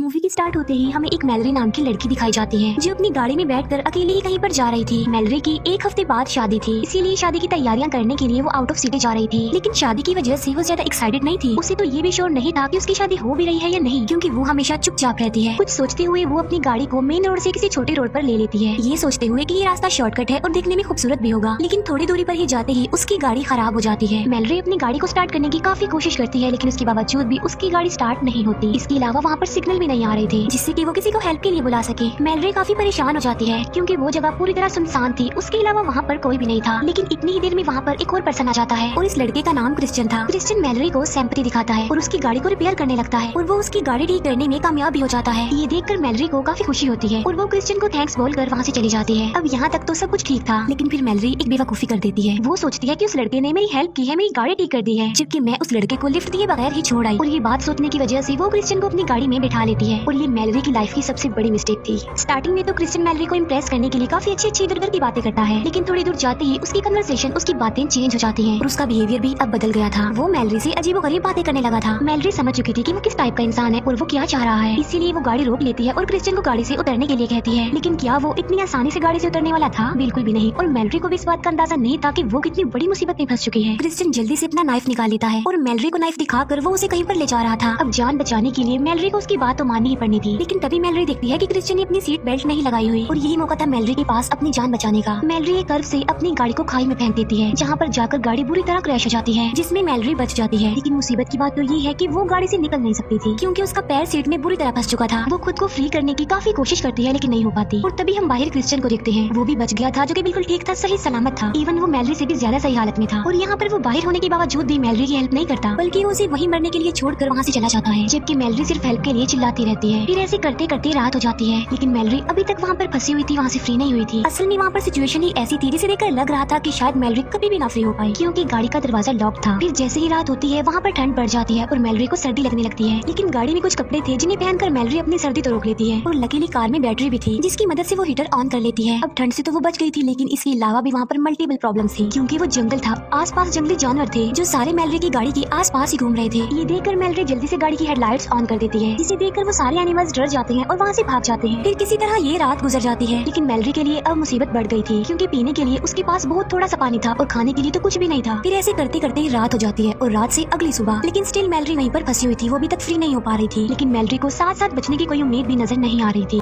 Movie की start होते ही हमें एक मैलरी नाम की लड़की दिखाई जाती है जो अपनी गाड़ी में बैठकर अकेले ही कहीं पर जा रही थी। मैलरी की एक हफ्ते बाद शादी थी, इसीलिए शादी की तैयारियां करने के लिए वो आउट ऑफ सिटी जा रही थी। लेकिन शादी की वजह से वो ज्यादा एक्साइटेड नहीं थी। उसे तो ये भी श्योर नहीं था कि उसकी शादी हो भी रही है या नहीं, क्योंकि वो हमेशा चुपचाप रहती है। कुछ सोचते हुए वो अपनी गाड़ी को मेन रोड से किसी छोटे रोड पर ले लेती है, ये सोचते हुए कि ये रास्ता शॉर्टकट है और दिखने में खूबसूरत भी होगा। लेकिन थोड़ी दूरी पर ही जाते ही उसकी गाड़ी खराब हो जाती है। मैलरी अपनी गाड़ी को स्टार्ट करने की काफी कोशिश करती है, लेकिन उसके बावजूद भी उसकी गाड़ी स्टार्ट नहीं होती। इसके अलावा वहाँ पर सिग्नल भी नहीं आ रहे थे जिससे कि वो किसी को हेल्प के लिए बुला सके। मैलरी काफी परेशान हो जाती है क्योंकि वो जगह पूरी तरह सुनसान थी, उसके अलावा वहाँ पर कोई भी नहीं था। लेकिन इतनी ही देर में वहाँ पर एक और पर्सन आ जाता है और इस लड़के का नाम क्रिश्चियन था। क्रिश्चियन मैलरी को सिंपैथी दिखाता है और उसकी गाड़ी को रिपेयर करने लगता है और वो उसकी गाड़ी ठीक करने में कामयाब भी हो जाता है। ये देखकर मैलरी को काफी खुशी होती है और वो क्रिश्चियन को थैंक्स बोलकर वहाँ से चली जाती है। अब यहाँ तक तो सब कुछ ठीक था, लेकिन फिर मैलरी एक बेवकूफी कर देती है। वो सोचती है कि उस लड़के ने मेरी हेल्प की है, मेरी गाड़ी ठीक कर दी है, जबकि मैं उस लड़के को लिफ्ट दिए बगैर ही छोड़ आई। और ये बात सोचने की वजह से वो क्रिश्चियन को अपनी गाड़ी में बैठा लेती है और ये मैलरी की लाइफ की सबसे बड़ी मिस्टेक थी। स्टार्टिंग में तो क्रिश्चियन मैलरी को इम्प्रेस करने के लिए काफी अच्छी इधर-उधर की बातें करता है, लेकिन थोड़ी दूर जाते ही उसकी कन्वर्सेशन, उसकी बातें चेंज हो जाती हैं और उसका बिहेवियर भी अब बदल गया था। वो मैलरी से अजीबोगरीब बातें करने लगा था। मैलरी समझ चुकी थी कि वो किस टाइप का इंसान है और वो क्या चाह रहा है, इसीलिए वो गाड़ी रोक लेती है और क्रिश्चियन को गाड़ी से उतरने के लिए कहती है। लेकिन क्या वो इतनी आसानी से गाड़ी से उतरने वाला था? बिल्कुल भी नहीं। और मैलरी को भी इस बात का अंदाजा नहीं था कि वो कितनी बड़ी मुसीबत में फंस चुकी है। क्रिश्चियन जल्दी से अपना नाइफ निकाल लेता है और मैलरी को नाइफ दिखाकर वो उसे कहीं पर ले जा रहा था। अब जान बचाने के लिए मैलरी को उसकी बात तो माननी ही पड़नी थी। लेकिन तभी मैलरी देखती है कि क्रिश्चियन ने अपनी सीट बेल्ट नहीं लगाई हुई और यही मौका था मैलरी के पास अपनी जान बचाने का। मैलरी एक कर्व से अपनी गाड़ी को खाई में फेंक देती है, जहाँ पर जाकर गाड़ी बुरी तरह क्रैश हो जाती है, जिसमें मैलरी बच जाती है। लेकिन मुसीबत की बात तो ये है कि वो गाड़ी से निकल नहीं सकती थी क्योंकि उसका पैर सीट में बुरी तरह फंस चुका था। वो खुद को फ्री करने की काफी कोशिश करती है लेकिन नहीं हो पाती। और तभी हम बाहर क्रिश्चियन को देखते हैं। वो भी बच गया था, जो कि बिल्कुल ठीक था, सही सलामत था। इवन वो मैलरी से भी ज्यादा सही हालत में था। और यहाँ पर वो बाहर होने के बावजूद भी मैलरी की हेल्प नहीं करता, बल्कि वो उसे वहीं मरने के लिए छोड़कर वहाँ से चला जाता है, जबकि मैलरी सिर्फ हेल्प के लिए चिल्लाती रहती है। फिर ऐसे करते करते रात हो जाती है, लेकिन मैलरी अभी तक वहाँ पर फंसी हुई थी, वहाँ से फ्री नहीं हुई थी। असल में वहाँ पर सिचुएशन ही ऐसी थी जिसे देखकर लग रहा था कि शायद मैलरी कभी भी ना फ्री हो पाए, क्योंकि गाड़ी का दरवाजा लॉक था। फिर जैसे ही रात होती है वहाँ पर ठंड बढ़ जाती है और मैलरी को सर्दी लगने लगती है। लेकिन गाड़ी में कुछ कपड़े थे जिन्हें पहनकर मैलरी अपनी सर्दी तो रोक लेती है और लकीली कार में बैटरी भी थी जिसकी मदद से वो हीटर ऑन कर लेती है। अब ठंड से तो वो बच गई थी, लेकिन इसके अलावा भी वहाँ पर मल्टीपल प्रॉब्लम्स थी, क्योंकि वो जंगल था, आसपास जंगली जानवर थे जो सारे मैलरी की गाड़ी के आसपास ही घूम रहे थे। ये देखकर मैलरी जल्दी से गाड़ी की हेडलाइट्स ऑन कर देती है, जिसे देखकर वो सारे एनिमल्स डर जाते हैं और वहाँ से भाग जाते हैं। फिर किसी तरह ये रात गुजर जाती है, लेकिन मैलरी के लिए अब मुसीबत बढ़ गई थी, क्योंकि पीने के लिए उसके पास बहुत थोड़ा सा पानी था और खाने के लिए तो कुछ भी नहीं था। फिर ऐसे करते करते रात हो जाती है और रात से अगली सुबह, लेकिन स्टिल मैलरी वहीं पर फंसी हुई थी, वो अभी तक फ्री नहीं हो पा रही थी। लेकिन मैलरी को साथ साथ बचने की कोई उम्मीद भी नजर नहीं आ रही थी।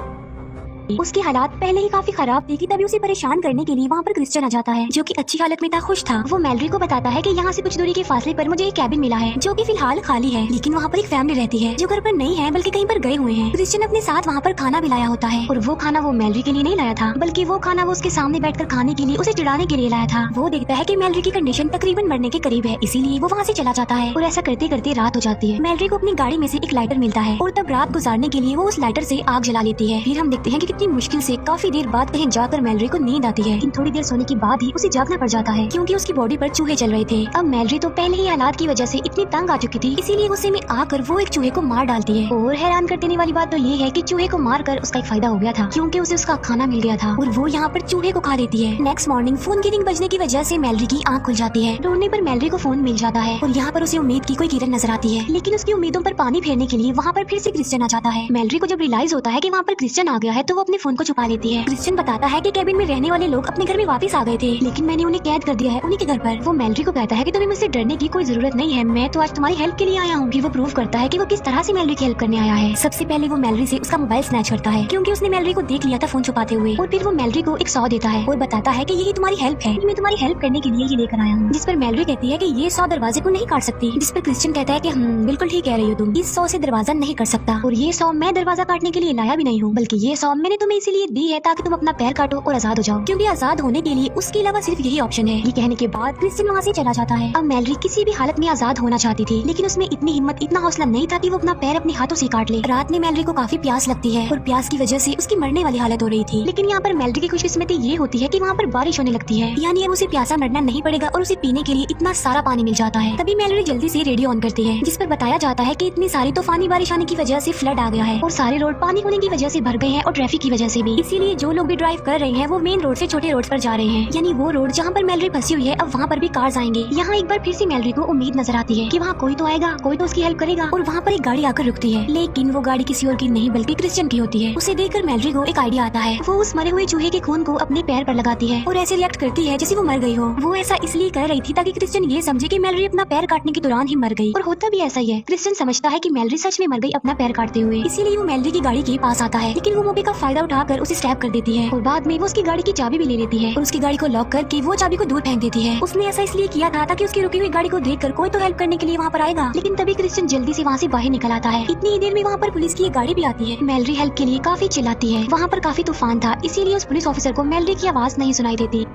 उसकी हालात पहले ही काफी खराब थी कि तभी उसे परेशान करने के लिए वहाँ पर क्रिश्चियन आ जाता है, जो कि अच्छी हालत में था, खुश था। वो मैलरी को बताता है कि यहाँ से कुछ दूरी के फासले पर मुझे एक कैबिन मिला है जो कि फिलहाल खाली है, लेकिन वहाँ पर एक फैमिली रहती है जो घर पर नहीं है बल्कि कहीं पर गए हुए हैं। क्रिश्चियन अपने साथ वहाँ पर खाना भी लाया होता है और वो खाना वो मैलरी के लिए नहीं लाया था, बल्कि वो खाना वो उसके सामने बैठकर खाने के लिए, उसे चिढ़ाने के लिए लाया था। वो देखता है कि मैलरी की कंडीशन तकरीबन मरने के करीब है, इसीलिए वो वहाँ से चला जाता है और ऐसा करते करते रात हो जाती है। मैलरी को अपनी गाड़ी में से एक लाइटर मिलता है और तब रात गुजारने के लिए वो उस लाइटर से आग जला लेती है। फिर हम देखते हैं कि कितनी मुश्किल से काफी देर बाद कहीं जाकर मैलरी को नींद आती है, लेकिन थोड़ी देर सोने के बाद ही उसे जागना पड़ जाता है क्योंकि उसकी बॉडी पर चूहे चल रहे थे। अब मैलरी तो पहले ही हालात की वजह से इतनी तंग आ चुकी थी, इसीलिए गुस्से में आकर वो एक चूहे को मार डालती है। और हैरान कर देने वाली बात तो ये है कि चूहे को मारकर उसका एक फायदा हो गया था, क्योंकि उसे उसका खाना मिल गया था और वो यहाँ पर चूहे को खा लेती है। नेक्स्ट मॉर्निंग फोन की रिंग बजने की वजह से मैलरी की आँख खुल जाती है। ढूंढने पर मैलरी को फोन मिल जाता है और यहाँ पर उसे उम्मीद की कोई किरण नजर आती है, लेकिन उसकी उम्मीदों पर पानी फेरने के लिए वहाँ पर फिर से क्रिश्चियन आ जाता है। मैलरी को जब रियलाइज होता है कि वहाँ पर क्रिश्चियन आ गया है तो वो अपने फोन को छुपा लेती है। क्रिश्चियन बताता है कि केबिन में रहने वाले लोग अपने घर में वापस आ गए थे, लेकिन मैंने उन्हें कैद कर दिया है उन्हीं के घर पर। वो मैलरी को कहता है कि तुम्हें मुझसे डरने की कोई जरूरत नहीं है, मैं तो आज तुम्हारी हेल्प के लिए आया हूँ। फिर वो प्रूव करता है कि वो किस तरह से मैलरी की हेल्प करने आया है। सबसे पहले वो मैलरी से उसका मोबाइल स्नैच करता है, क्योंकि उसने मैलरी को देख लिया था फोन छुपाते हुए। और फिर वो मैलरी को एक 100 देता है और बताता है कि यही तुम्हारी हेल्प है, मैं तुम्हारी हेल्प करने के लिए ये लेकर आया हूँ। जिस पर मैलरी कहती है कि ये 100 दरवाजे को नहीं काट सकती, जिस पर क्रिश्चियन कहता है कि बिल्कुल ठीक कह रही हो तुम, इस 100 से दरवाजा नहीं कर सकता और ये 100 मैं दरवाजा काटने के लिए लाया भी नहीं हूँ, बल्कि ये 100 मैंने तुम्हें इसीलिए दी है ताकि तुम अपना पैर काटो और आजाद हो जाओ, क्योंकि आजाद होने के लिए उसके अलावा सिर्फ यही ऑप्शन है। ये कहने के बाद क्रिश्चियन वहाँ से चला जाता है। अब मैलरी किसी भी हालत में आजाद होना चाहती थी, लेकिन उसमें इतनी हिम्मत, इतना हौसला नहीं था कि वो अपना पैर अपने हाथों से काट ले। रात में मैलरी को काफी प्यास लगती है और प्यास की वजह से उसकी मरने वाली हालत हो रही थी, लेकिन यहाँ पर मैलरी की खुशकिस्मती ये होती है कि वहाँ पर बारिश होने लगती है, यानी अब उसे प्यासा मरना नहीं पड़ेगा और उसे पीने के लिए इतना सारा पानी मिल जाता है। तभी मैलरी जल्दी से रेडियो ऑन करती है, जिस पर बताया जाता है कि इतनी सारी तूफानी बारिश आने की वजह से फ्लड आ गया है और सारे रोड पानी होने की वजह से भर गए हैं और ट्रैफिक की वजह से भी। इसीलिए जो लोग भी ड्राइव कर रहे हैं वो मेन रोड से छोटे रोड पर जा रहे हैं, यानी वो रोड जहाँ पर मैलरी फंसी हुई है अब वहाँ पर भी कार्स आएंगे। यहाँ एक बार फिर से मैलरी को उम्मीद नजर आती है कि वहाँ कोई तो आएगा, कोई तो उसकी हेल्प करेगा, और वहाँ पर एक गाड़ी आकर रुकती है। लेकिन वो गाड़ी किसी और की नहीं बल्कि क्रिश्चियन की होती है। उसे देखकर मैलरी को एक आइडिया आता है। वो उस मरे हुए चूहे के खून को अपने पैर पर लगाती है और ऐसे रिएक्ट करती है जैसे वो मर गई हो। वो ऐसा इसलिए कर रही थी ताकि क्रिश्चियन ये समझे कि मैलरी अपना पैर काटने के दौरान ही मर गई, और होता भी ऐसा ही है। क्रिश्चियन समझता है कि मैलरी सच में मर गई अपना पैर काटते हुए, इसीलिए वो मैलरी की गाड़ी के पास आता है। लेकिन वो मौके का फायदा उठाकर उसे स्टैप कर देती है और बाद में वो उसकी गाड़ी की चाबी भी ले लेती है और उसकी गाड़ी को लॉक करके वो चाबी को दूर फेंक देती है। उसने ऐसा इसलिए किया था ताकि उसकी रुकी हुई गाड़ी को देखकर कोई तो हेल्प करने के लिए वहाँ पर आएगा। लेकिन तभी क्रिश्चियन जल्दी से वहाँ से बाहर निकल आता है। इतनी ही देर में वहाँ पर पुलिस की एक गाड़ी भी आती है। मैलरी हेल्प के लिए काफी चिल्लाती है। वहाँ पर काफी तूफान था, इसीलिए उस पुलिस ऑफिसर को मैलरी की आवाज नहीं सुनाई देती।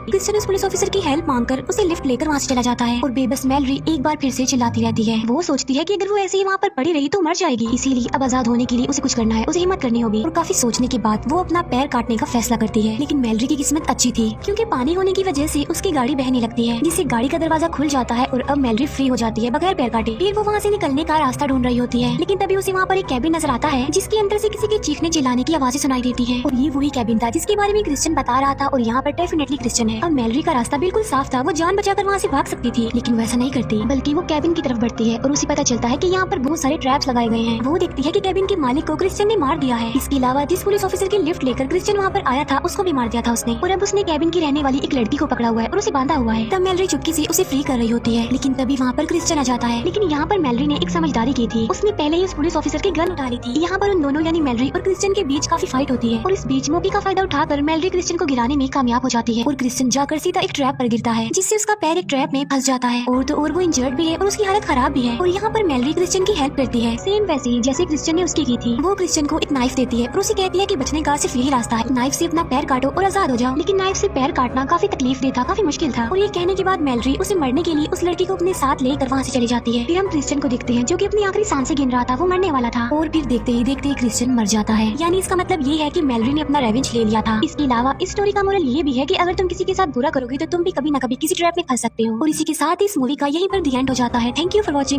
क्रिश्चियन उस पुलिस ऑफिसर की हेल्प मांगकर उसे लिफ्ट लेकर वहाँ से चला जाता है और बेबस मैलरी एक बार फिर से चिल्लाती रहती है। वो सोचती है कि अगर वो ऐसे ही वहाँ पर पड़ी रही तो मर जाएगी, इसीलिए अब आजाद होने के लिए उसे कुछ करना है, उसे हिम्मत करनी होगी। और काफी सोचने के बाद वो अपना पैर काटने का फैसला करती है। लेकिन मैलरी की किस्मत अच्छी थी क्योंकि पानी होने की वजह से उसकी गाड़ी बहने लगती है, जिससे गाड़ी का दरवाजा खुल जाता है और अब मैलरी फ्री हो जाती है बगैर पैर काटे। फिर वो वहाँ से निकलने का रास्ता ढूंढ रही होती है, लेकिन तभी उसे वहाँ पर एक कैबिन नजर आता है जिसके अंदर से किसी के चीखने चिल्लाने की आवाजें सुनाई देती है। और ये वही कैबिन था जिसके बारे में क्रिश्चियन बता रहा था, और यहाँ पर डेफिनेटली क्रिश्चियन है। अब मैलरी का रास्ता बिल्कुल साफ था, वो जान बचाकर वहाँ से भाग सकती थी, लेकिन वैसा नहीं करती, बल्कि वो कैबिन की तरफ बढ़ती है और उसे पता चलता है कि यहाँ पर बहुत सारे ट्रैप्स लगाए गए हैं। वो देखती है कि कैबिन के मालिक को क्रिश्चियन ने मार दिया है। इसके अलावा जिस पुलिस ऑफिसर की लिफ्ट लेकर क्रिश्चियन वहाँ पर आया था उसको भी मार दिया था उसने, और अब उसने कैबिन की रहने वाली एक लड़की को पकड़ा हुआ है और उसे बांधा हुआ है। तब मैलरी चुपके से उसे फ्री कर रही होती है, लेकिन तभी वहाँ पर क्रिश्चियन आ जाता है। लेकिन यहाँ पर मैलरी ने एक समझदारी की थी, उसने पहले ही उस पुलिस ऑफिसर की गन उठा ली थी। यहाँ पर उन दोनों यानी मैलरी और क्रिश्चियन के बीच काफी फाइट होती है, और इस बीच मौके का फायदा उठाकर मैलरी क्रिश्चियन को गिराने में कामयाब हो जाती है और क्रिश्चियन जाकर सीधा एक ट्रैप पर गिरता है, जिससे उसका पैर एक ट्रैप में फंस जाता है। और तो और वो इंजर्ड भी है और उसकी हालत खराब भी है। और यहाँ पर मैलरी क्रिश्चियन की हेल्प करती है, सेम वैसे ही जैसे क्रिश्चियन ने उसकी की थी। वो क्रिश्चियन को एक नाइफ देती है और उसे कहती है कि बचने का सिर्फ यही रास्ता है, नाइफ से अपना पैर काटो और आजाद हो जाओ। लेकिन नाइफ से पैर काटना काफी तकलीफ देता, काफी मुश्किल था। और ये कहने के बाद मैलरी उसे मरने के लिए उस लड़की को अपने साथ लेकर वहाँ से चली जाती है। फिर हम क्रिश्चियन को देखते हैं जो कि अपनी आखिरी सांसें गिन रहा था, वो मरने वाला था। और फिर देखते ही देखते क्रिश्चियन मर जाता है। यानी इसका मतलब ये है कि मैलरी ने अपना रेवेंज ले लिया था। इसके अलावा इस स्टोरी का मोरल ये भी है कि अगर तुम किसी के साथ बुरा करोगे तो तुम भी कभी न कभी किसी ट्रैप में फंस सकते हो। और इसी के साथ इस मूवी का यहीं पर दी एंड हो जाता है। Thank you for watching.